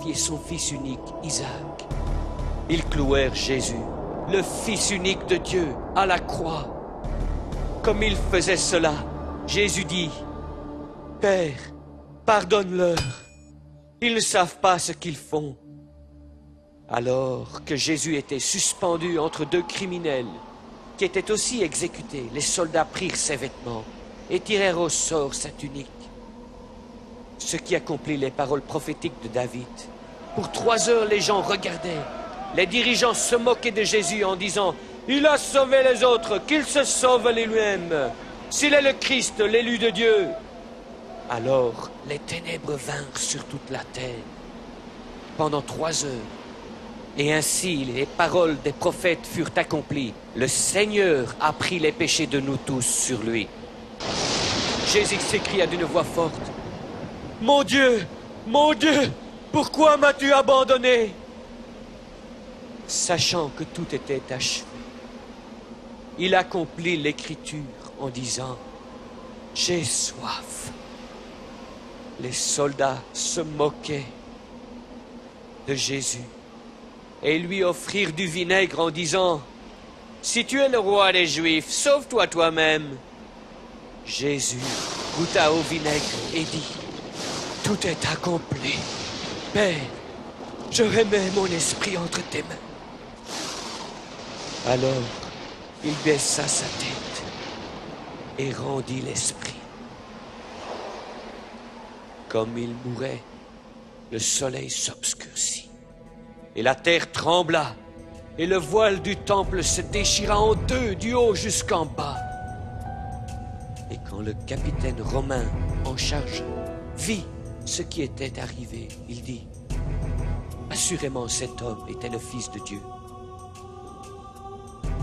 sacrifier son fils unique, Isaac. Ils clouèrent Jésus, le Fils unique de Dieu, à la croix. Comme ils faisaient cela, Jésus dit, « Père, pardonne-leur, ils ne savent pas ce qu'ils font. » Alors que Jésus était suspendu entre deux criminels, qui étaient aussi exécutés, les soldats prirent ses vêtements et tirèrent au sort sa tunique. Ce qui accomplit les paroles prophétiques de David. Pour 3 heures, les gens regardaient. Les dirigeants se moquaient de Jésus en disant « Il a sauvé les autres, qu'il se sauve lui-même, s'il est le Christ, l'élu de Dieu. » Alors, les ténèbres vinrent sur toute la terre pendant 3 heures. Et ainsi, les paroles des prophètes furent accomplies. Le Seigneur a pris les péchés de nous tous sur lui. Jésus s'écria d'une voix forte, « Mon Dieu, pourquoi m'as-tu abandonné ?» Sachant que tout était achevé, il accomplit l'écriture en disant, « J'ai soif. » Les soldats se moquaient de Jésus et lui offrirent du vinaigre en disant, « Si tu es le roi des Juifs, sauve-toi toi-même. » Jésus goûta au vinaigre et dit, « Tout est accompli. Père, je remets mon esprit entre tes mains. » Alors, il baissa sa tête et rendit l'esprit. Comme il mourait, le soleil s'obscurcit, et la terre trembla, et le voile du temple se déchira en deux, du haut jusqu'en bas. Et quand le capitaine romain en charge vit ce qui était arrivé, il dit, « Assurément cet homme était le Fils de Dieu. »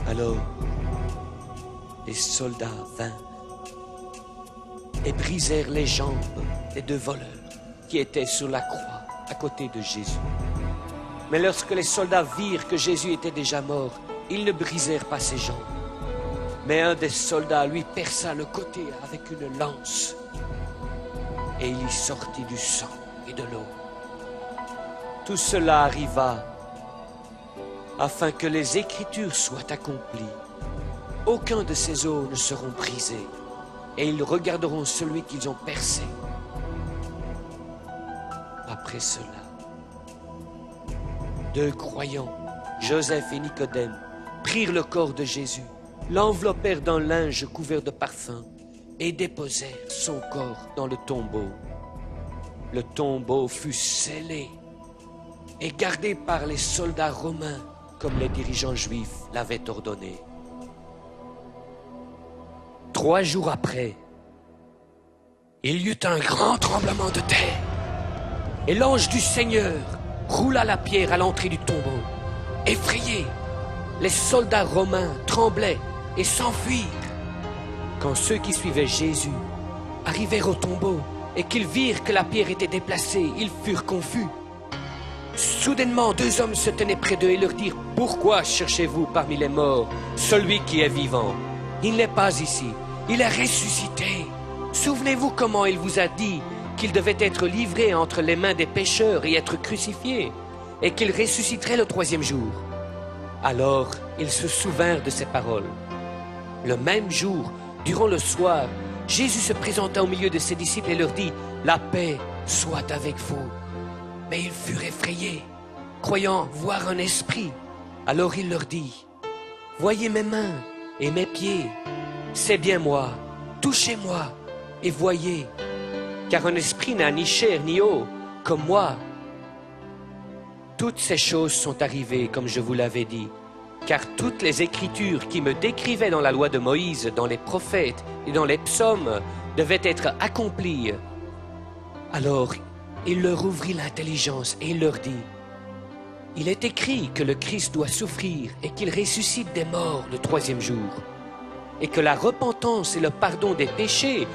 Alors, les soldats vinrent et brisèrent les jambes des 2 voleurs qui étaient sur la croix à côté de Jésus. Mais lorsque les soldats virent que Jésus était déjà mort, ils ne brisèrent pas ses jambes. Mais un des soldats lui perça le côté avec une lance, et il y sortit du sang et de l'eau. Tout cela arriva afin que les Écritures soient accomplies. Aucun de ces os ne seront brisés, et ils regarderont celui qu'ils ont percé. Après cela, 2 croyants, Joseph et Nicodème, prirent le corps de Jésus, l'enveloppèrent d'un linge couvert de parfum et déposèrent son corps dans le tombeau. Le tombeau fut scellé et gardé par les soldats romains comme les dirigeants juifs l'avaient ordonné. 3 jours après, il y eut un grand tremblement de terre et l'ange du Seigneur roula la pierre à l'entrée du tombeau. Effrayés, les soldats romains tremblaient et s'enfuirent. Quand ceux qui suivaient Jésus arrivèrent au tombeau et qu'ils virent que la pierre était déplacée, ils furent confus. Soudainement, 2 hommes se tenaient près d'eux et leur dirent, « Pourquoi cherchez-vous parmi les morts celui qui est vivant? Il n'est pas ici, il est ressuscité. Souvenez-vous comment il vous a dit qu'il devait être livré entre les mains des pécheurs et être crucifié, et qu'il ressusciterait le 3e jour. » Alors, ils se souvinrent de ces paroles. Le même jour, durant le soir, Jésus se présenta au milieu de ses disciples et leur dit, « La paix soit avec vous. » Mais ils furent effrayés, croyant voir un esprit. Alors il leur dit, « Voyez mes mains et mes pieds, c'est bien moi, touchez-moi et voyez, car un esprit n'a ni chair ni os, comme moi. » Toutes ces choses sont arrivées comme je vous l'avais dit, car toutes les Écritures qui me décrivaient dans la loi de Moïse, dans les prophètes et dans les psaumes devaient être accomplies. Alors il leur ouvrit l'intelligence et il leur dit, « Il est écrit que le Christ doit souffrir et qu'il ressuscite des morts le 3e jour, et que la repentance et le pardon des péchés